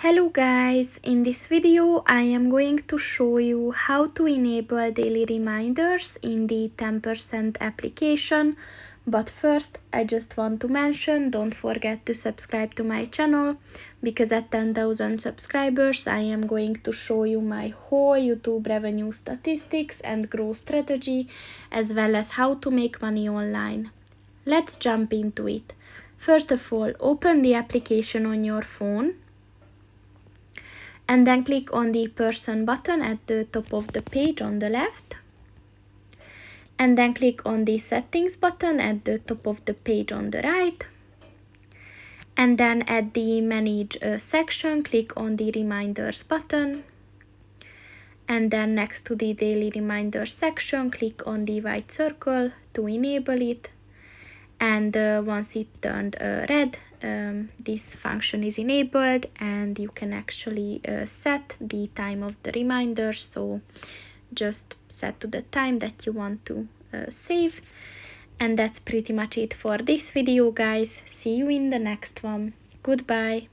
Hello guys, in this video I am going to show you how to enable daily reminders in the 10% application. But first I just want to mention, don't forget to subscribe to my channel, because at 10,000 subscribers I am going to show you my whole YouTube revenue statistics and growth strategy, as well as how to make money online. Let's jump into it. First of all, open the application on your phone and then click on the person button at the top of the page on the left, and then click on the settings button at the top of the page on the right, and then at the manage section click on the reminders button, and then next to the daily reminders section click on the white circle to enable it. And once it turned red, this function is enabled, and you can actually set the time of the reminder. So just set to the time that you want to save. And that's pretty much it for this video, guys. See you in the next one. Goodbye.